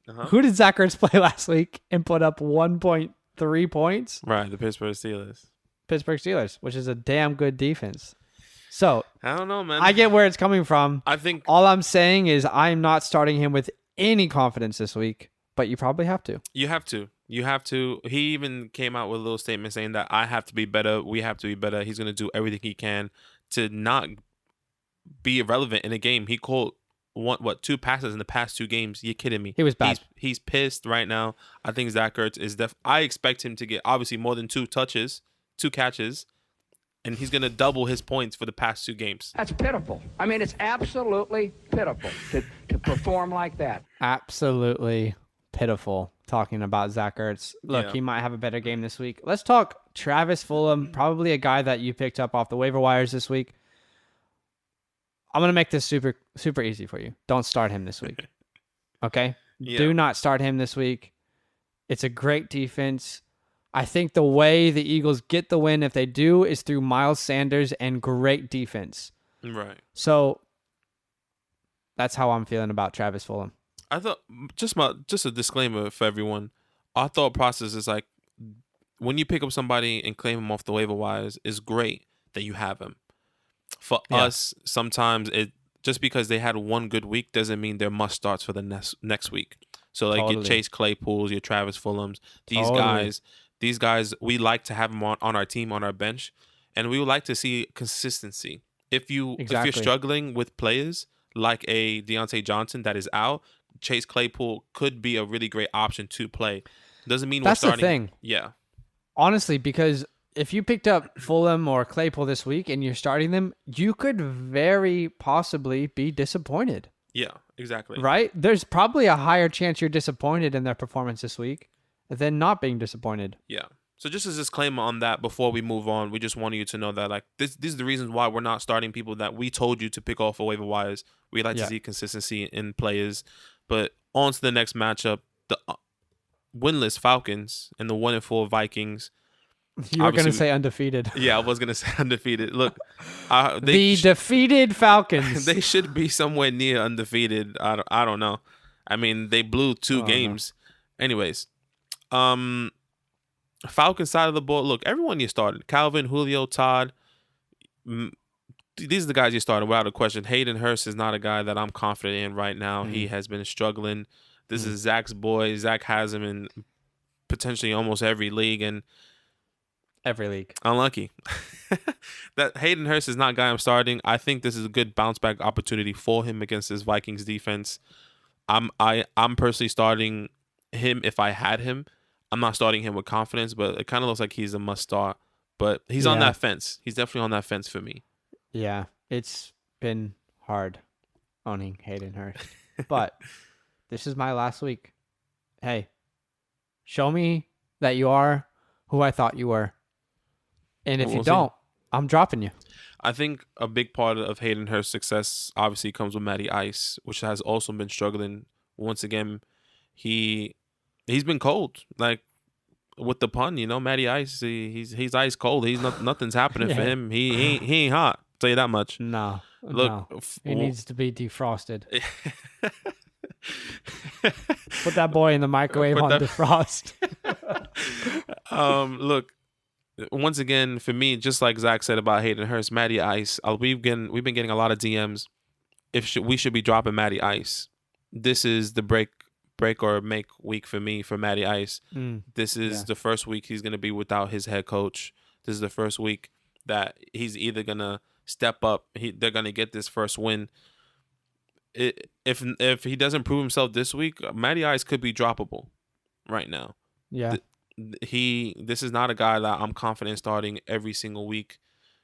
Who did Zach Ertz play last week and put up 1.3 points? Right, the Pittsburgh Steelers, which is a damn good defense. So I don't know, man. I get where it's coming from. I think all I'm saying is I'm not starting him with any confidence this week, but you probably have to. You have to. He even came out with a little statement saying that I have to be better. We have to be better. He's going to do everything he can to not be irrelevant in a game. He caught two passes in the past 2 games. You kidding me? He was bad. He's pissed right now. I think Zach Ertz is I expect him to get obviously more than 2 catches. And he's going to double his points for the past 2 games. That's pitiful. I mean, it's absolutely pitiful to perform like that. Absolutely pitiful talking about Zach Ertz. Look, Yeah. He might have a better game this week. Let's talk Travis Fulgham, probably a guy that you picked up off the waiver wires this week. I'm going to make this super, super easy for you. Don't start him this week. Okay? Yeah. Do not start him this week. It's a great defense. I think the way the Eagles get the win, if they do, is through Miles Sanders and great defense. Right. So that's how I'm feeling about Travis Fulgham. I thought just a disclaimer for everyone. Our thought process is like when you pick up somebody and claim him off the waiver wires, it's great that you have him. For us, sometimes it just because they had one good week doesn't mean they're must starts for the next week. So like your Chase Claypools, your Travis Fulghams, these guys, we like to have them on our team, on our bench, and we would like to see consistency. If you're struggling with players like a Deontay Johnson that is out, Chase Claypool could be a really great option to play. Doesn't mean that's we're starting. the thing. Yeah. Honestly, because if you picked up Fulham or Claypool this week and you're starting them, you could very possibly be disappointed. Yeah, exactly. Right? There's probably a higher chance you're disappointed in their performance this week than not being disappointed. Yeah. So just as a disclaimer on that, before we move on, we just wanted you to know that like these are the reasons why we're not starting people that we told you to pick off of waiver wires. We like to see consistency in players. But on to the next matchup, the winless Falcons and the 1-4 Vikings. You were going to say undefeated. Yeah, I was going to say undefeated. Look, the defeated Falcons. They should be somewhere near undefeated. I don't know. I mean, they blew 2 games. No. Anyways, Falcons side of the ball. Look, everyone you started. Calvin, Julio, Todd. These are the guys you started without a question. Hayden Hurst is not a guy that I'm confident in right now. He has been struggling. This is Zach's boy. Zach has him in potentially almost every league and every league. Unlucky. That Hayden Hurst is not a guy I'm starting. I think this is a good bounce back opportunity for him against this Vikings defense. I'm personally starting him if I had him. I'm not starting him with confidence, but it kind of looks like he's a must start. But he's on that fence. He's definitely on that fence for me. Yeah, it's been hard owning Hayden Hurst. but this is my last week. Hey, show me that you are who I thought you were. And if you don't, I'm dropping you. I think a big part of Hayden Hurst's success obviously comes with Matty Ice, which has also been struggling. Once again, he's been cold. Like with the pun, Matty Ice, he's ice cold. Nothing's happening for him. He ain't hot. I'll tell you that much. No. Look, no. He needs to be defrosted. Put that boy in the microwave on defrost. Look, once again, for me, just like Zach said about Hayden Hurst, Matty Ice, we've been getting a lot of DMs. We should be dropping Matty Ice. This is the break or make week for me for Matty Ice. This is the first week he's going to be without his head coach. This is the first week that he's either going to step up. They're going to get this first win. If he doesn't prove himself this week, Matty Ice could be droppable right now. Yeah. This is not a guy that I'm confident starting every single week,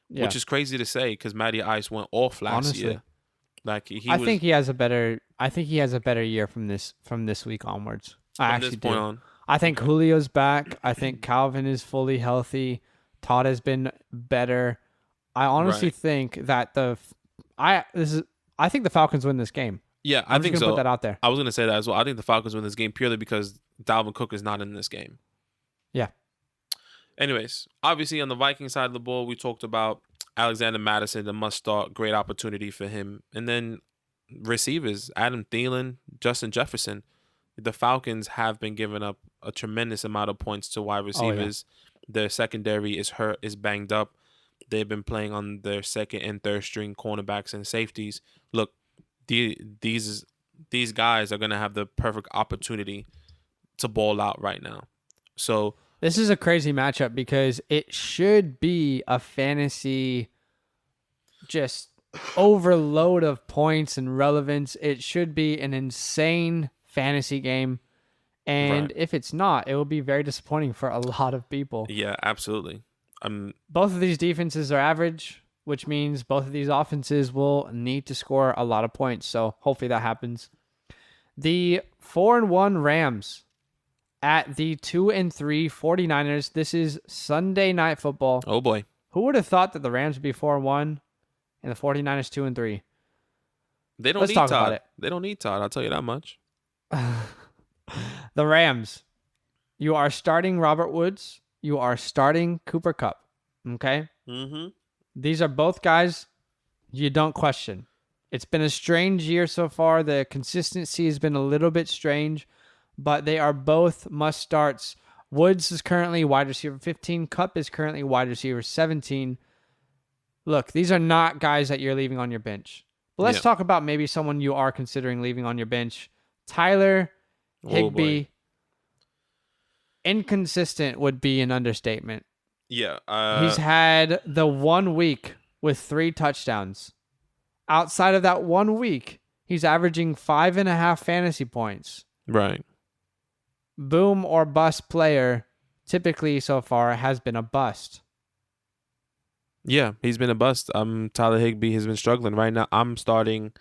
which is crazy to say because Matty Ice went off last year. Like I think he has a better year from this week onwards. I actually do. I think Julio's back. I think Calvin is fully healthy. Todd has been better. I honestly think that I think the Falcons win this game. Yeah, I think so. Put that out there. I was going to say that as well. I think the Falcons win this game purely because Dalvin Cook is not in this game. Yeah. Anyways, obviously on the Viking side of the ball, we talked about Alexander Mattison, the must start, great opportunity for him. And then receivers, Adam Thielen, Justin Jefferson. The Falcons have been giving up a tremendous amount of points to wide receivers. Their secondary is banged up. They've been playing on their second and third string cornerbacks and safeties. Look, these guys are going to have the perfect opportunity to ball out right now. So this is a crazy matchup because it should be a fantasy just overload of points and relevance. It should be an insane fantasy game. And if it's not, it will be very disappointing for a lot of people. Yeah, absolutely. Both of these defenses are average, which means both of these offenses will need to score a lot of points. So hopefully that happens. The 4-1 Rams at the 2-3 49ers. This is Sunday Night Football. Oh boy. Who would have thought that the Rams would be 4-1 and the 49ers 2-3? Let's talk about it. They don't need Todd, I'll tell you that much. The Rams. You are starting Robert Woods. You are starting Cooper Kupp. Okay? Mm-hmm. These are both guys you don't question. It's been a strange year so far. The consistency has been a little bit strange, but they are both must-starts. Woods is currently wide receiver 15. Kupp is currently wide receiver 17. Look, these are not guys that you're leaving on your bench. But let's talk about maybe someone you are considering leaving on your bench. Tyler Higbee. Inconsistent would be an understatement. Yeah. He's had the 1 week with 3 touchdowns. Outside of that 1 week, he's averaging 5.5 fantasy points. Right. Boom or bust player, typically so far, has been a bust. Yeah, he's been a bust. Tyler Higbee has been struggling right now. I'm starting.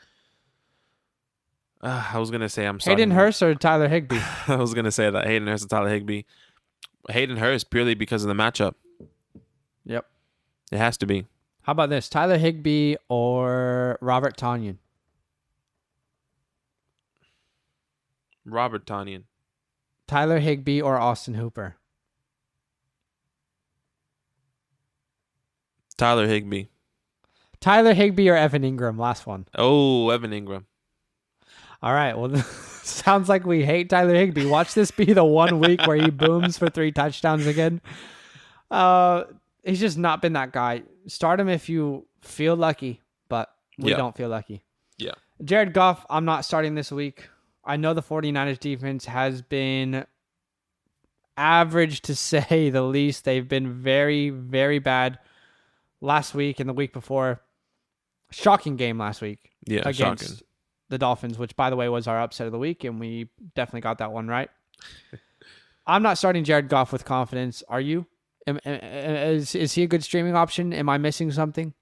I was gonna say I'm starting. Hayden Hurst or Tyler Higbee? I was gonna say that Hayden Hurst and Tyler Higbee. Hayden Hurst purely because of the matchup. Yep. It has to be. How about this? Tyler Higbee or Robert Tonyan? Robert Tonyan. Tyler Higbee or Austin Hooper? Tyler Higbee. Tyler Higbee or Evan Ingram? Last one. Oh, Evan Ingram. All right. Well, sounds like we hate Tyler Higbee. Watch this be the 1 week where he booms for 3 touchdowns again. He's just not been that guy. Start him if you feel lucky, but we don't feel lucky. Yeah. Jared Goff, I'm not starting this week. I know the 49ers defense has been average to say the least. They've been very, very bad last week and the week before. Shocking game last week against the Dolphins, which, by the way, was our upset of the week, and we definitely got that one right. I'm not starting Jared Goff with confidence. Are you? Is he a good streaming option? Am I missing something?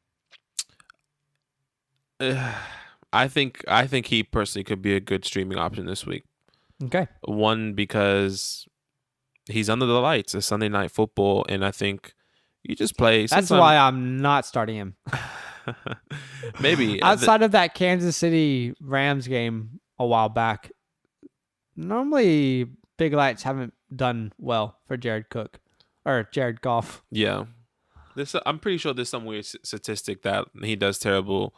I think he personally could be a good streaming option this week. Okay. One, because he's under the lights. It's Sunday Night Football, and I think you just play. That's why I'm not starting him. Maybe outside of that Kansas City Rams game a while back, normally big lights haven't done well for Jared Goff. Yeah, I'm pretty sure there's some weird statistic that he does terrible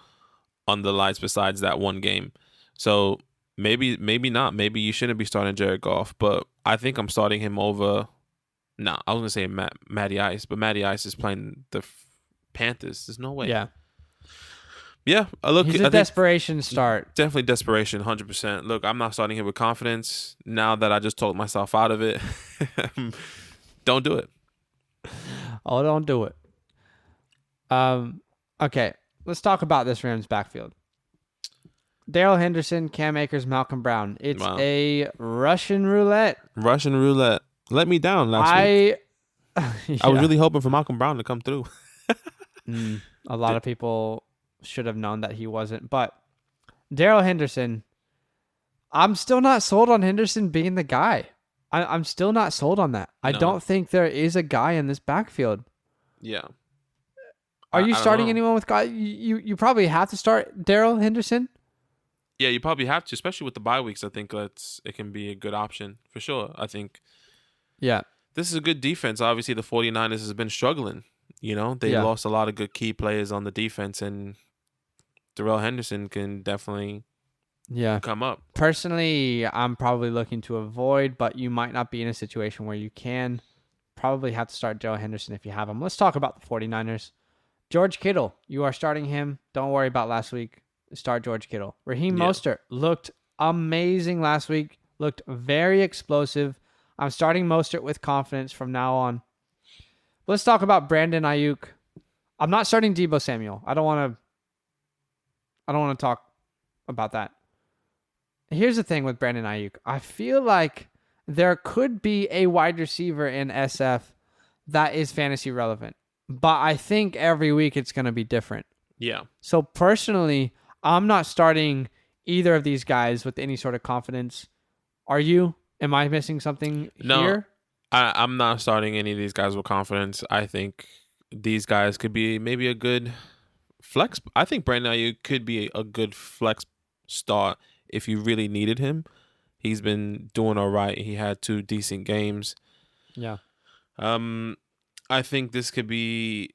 on the lights besides that one game. So maybe not. Maybe you shouldn't be starting Jared Goff, but I think I'm starting him over. No, I was gonna say Matty Ice, but Matty Ice is playing the Panthers. There's no way. Yeah. He's a desperation start. Definitely desperation, 100%. Look, I'm not starting him with confidence. Now that I just talked myself out of it, don't do it. Oh, don't do it. Okay, let's talk about this Rams backfield. Darrell Henderson, Cam Akers, Malcolm Brown. It's a Russian roulette. Let me down last week. Yeah. I was really hoping for Malcolm Brown to come through. A lot of people should have known that he wasn't. But Darrell Henderson, I'm still not sold on Henderson being the guy. I'm still not sold on that. I don't think there is a guy in this backfield. Yeah. Are you starting anyone with guy? You probably have to start Darrell Henderson. Yeah, you probably have to, especially with the bye weeks. I think it can be a good option for sure. I think. Yeah. This is a good defense. Obviously, the 49ers has been struggling. You know, they lost a lot of good key players on the defense, and Darrell Henderson can definitely come up. Personally, I'm probably looking to avoid, but you might not be in a situation where you can. Probably have to start Darrell Henderson if you have him. Let's talk about the 49ers. George Kittle, you are starting him. Don't worry about last week. Start George Kittle. Raheem Mostert looked amazing last week. Looked very explosive. I'm starting Mostert with confidence from now on. Let's talk about Brandon Ayuk. I'm not starting Deebo Samuel. I don't want to talk about that. Here's the thing with Brandon Ayuk. I feel like there could be a wide receiver in SF that is fantasy relevant, but I think every week it's going to be different. Yeah. So personally, I'm not starting either of these guys with any sort of confidence. Are you? Am I missing something here? I'm not starting any of these guys with confidence. I think these guys could be maybe a good flex. I think Brandon Ayuk could be a good flex start if you really needed him. He's been doing all right. He had 2 decent games. Yeah. I think this could be...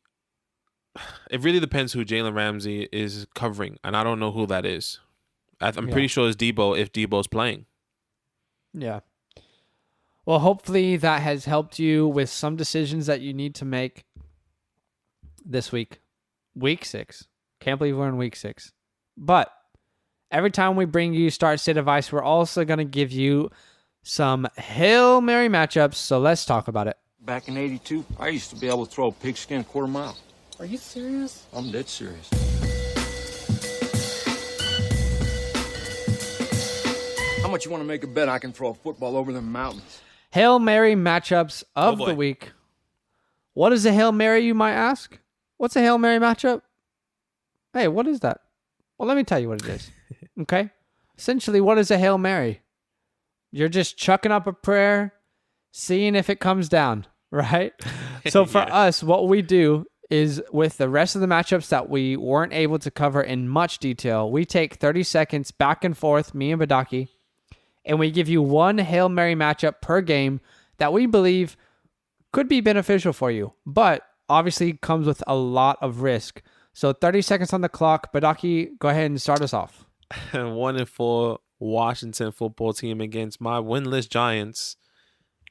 It really depends who Jalen Ramsey is covering, and I don't know who that is. I'm pretty sure it's Deebo if Deebo's playing. Yeah. Well, hopefully that has helped you with some decisions that you need to make this week. Week 6. Can't believe we're in week 6. But every time we bring you Start State Advice, we're also going to give you some Hail Mary matchups. So let's talk about it. Back in '82, I used to be able to throw a pigskin quarter mile. Are you serious? I'm dead serious. How much you want to make a bet I can throw a football over the mountains? Hail Mary matchups of the week. What is a Hail Mary, you might ask? What's a Hail Mary matchup? Hey, what is that? Well, let me tell you what it is. Okay? Essentially, what is a Hail Mary? You're just chucking up a prayer, seeing if it comes down, right? So for us, what we do is with the rest of the matchups that we weren't able to cover in much detail, we take 30 seconds back and forth, me and Badaki, and we give you one Hail Mary matchup per game that we believe could be beneficial for you, but obviously comes with a lot of risk. So 30 seconds on the clock. Badaki, go ahead and start us off. 1-4 Washington football team against my winless Giants.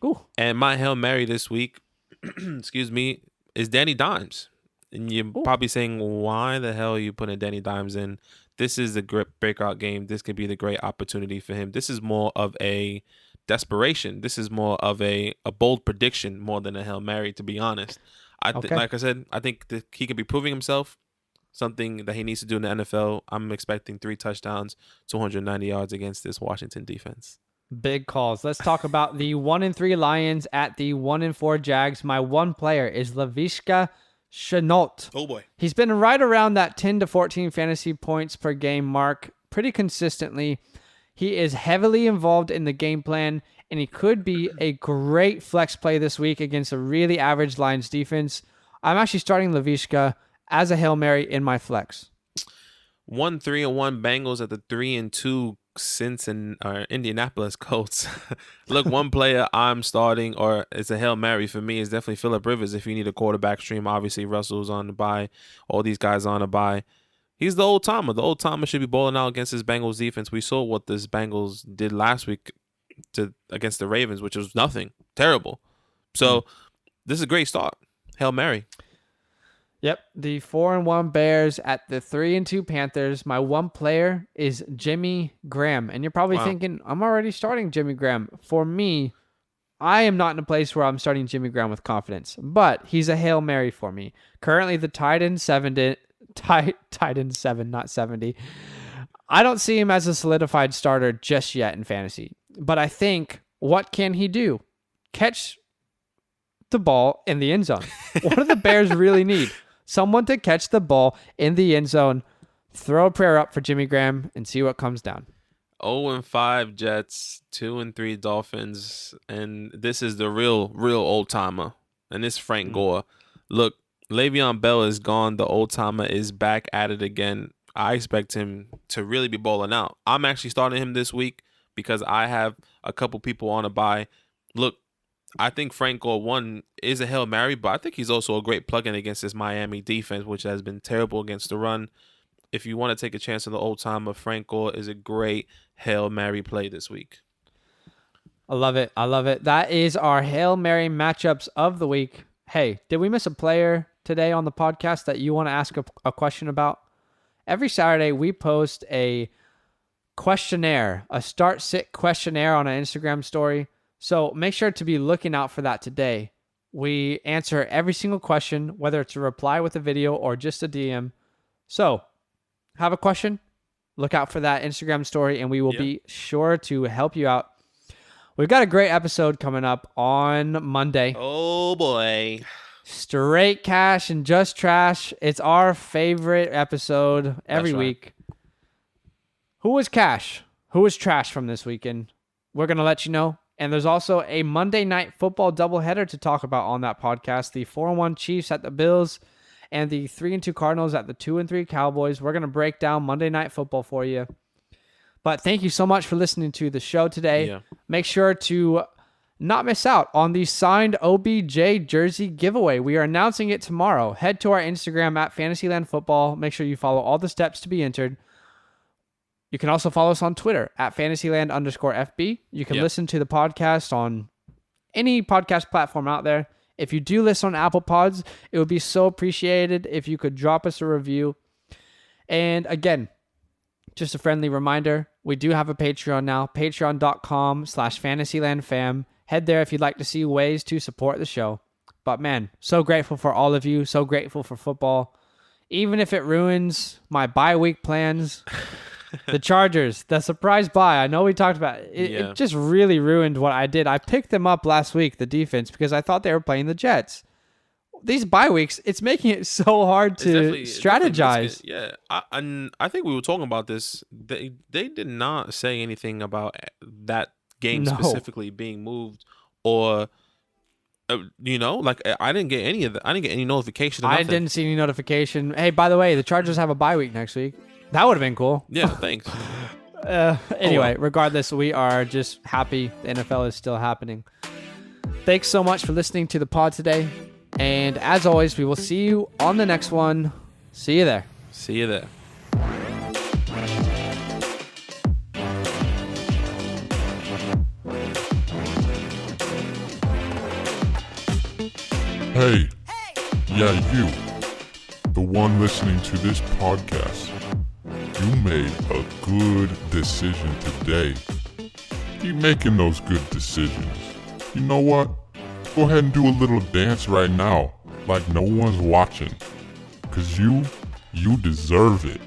Ooh. And my Hail Mary this week, excuse me, is Danny Dimes. And you're probably saying, why the hell are you putting Danny Dimes in? This is a great breakout game. This could be the great opportunity for him. This is more of a desperation. This is more of a bold prediction more than a Hail Mary, to be honest. Like I said, I think that he could be proving himself, something that he needs to do in the NFL. I'm expecting 3 touchdowns, 290 yards against this Washington defense. Big calls. Let's talk about the 1-3 Lions at the 1-4 Jags. My one player is Laviska Shenault. Oh boy. He's been right around that 10 to 14 fantasy points per game mark pretty consistently. He is heavily involved in the game plan, and he could be a great flex play this week against a really average Lions defense. I'm actually starting Laviska as a Hail Mary in my flex. 1-3-1 Bengals at the 3-2 Indianapolis Colts. Look, one player I'm starting, or it's a Hail Mary for me, is definitely Phillip Rivers. If you need a quarterback stream, obviously Russell's on the bye. All these guys on the bye. He's the old timer. The old timer should be balling out against this Bengals defense. We saw what this Bengals did last week against the Ravens, which was nothing. Terrible. So this is a great start. Hail Mary. Yep, the 4-1 Bears at the 3-2 Panthers. My one player is Jimmy Graham. And you're probably thinking, I'm already starting Jimmy Graham. For me, I am not in a place where I'm starting Jimmy Graham with confidence, but he's a Hail Mary for me. Currently the tight end 7, not 70. I don't see him as a solidified starter just yet in fantasy, but I think, what can he do? Catch the ball in the end zone. What do the Bears really need? Someone to catch the ball in the end zone. Throw a prayer up for Jimmy Graham and see what comes down. 0-5 Jets, 2-3 Dolphins, and this is the real old timer. And this Frank Gore. Look, Le'Veon Bell is gone. The old timer is back at it again. I expect him to really be balling out. I'm actually starting him this week because I have a couple people on a bye. Look, I think Frank Gore, one, is a Hail Mary, but I think he's also a great plug-in against this Miami defense, which has been terrible against the run. If you want to take a chance on the old-timer, Frank Gore is a great Hail Mary play this week. I love it. I love it. That is our Hail Mary matchups of the week. Hey, did we miss a player today on the podcast that you want to ask a question about? Every Saturday, we post a questionnaire, a start-sit questionnaire on an Instagram story. So make sure to be looking out for that today. We answer every single question, whether it's a reply with a video or just a DM. So have a question, look out for that Instagram story, and we will be sure to help you out. We've got a great episode coming up on Monday. Oh, boy. Straight cash and just trash. It's our favorite episode every week. Who was cash? Who was trash from this weekend? We're going to let you know. And there's also a Monday Night Football doubleheader to talk about on that podcast. The 4-1 Chiefs at the Bills and the 3-2 Cardinals at the 2-3 Cowboys. We're going to break down Monday Night Football for you. But thank you so much for listening to the show today. Yeah. Make sure to not miss out on the signed OBJ jersey giveaway. We are announcing it tomorrow. Head to our Instagram at FantasyLand Football. Make sure you follow all the steps to be entered. You can also follow us on Twitter at FantasyLand_FB. You can listen to the podcast on any podcast platform out there. If you do listen on Apple Pods, it would be so appreciated if you could drop us a review. And again, just a friendly reminder, we do have a Patreon now, patreon.com/FantasyLandFam. Head there if you'd like to see ways to support the show. But man, so grateful for all of you, so grateful for football. Even if it ruins my bye week plans, the Chargers, the surprise bye, I know we talked about it. It just really ruined what I did. I picked them up last week, the defense, because I thought they were playing the Jets. These bye weeks, it's making it so hard to strategize. I think we were talking about this. They did not say anything about that game specifically being moved, or like I didn't get any of that. I didn't get any notification. I didn't see any notification. Hey, by the way, the Chargers have a bye week next week. That would have been cool. Yeah, thanks. Anyway, regardless, we are just happy the NFL is still happening. Thanks so much for listening to the pod today. And as always, we will see you on the next one. See you there. See you there. Hey, yeah, you, the one listening to this podcast, you made a good decision today. Keep making those good decisions. You know what? Go ahead and do a little dance right now, like no one's watching. 'Cause you deserve it.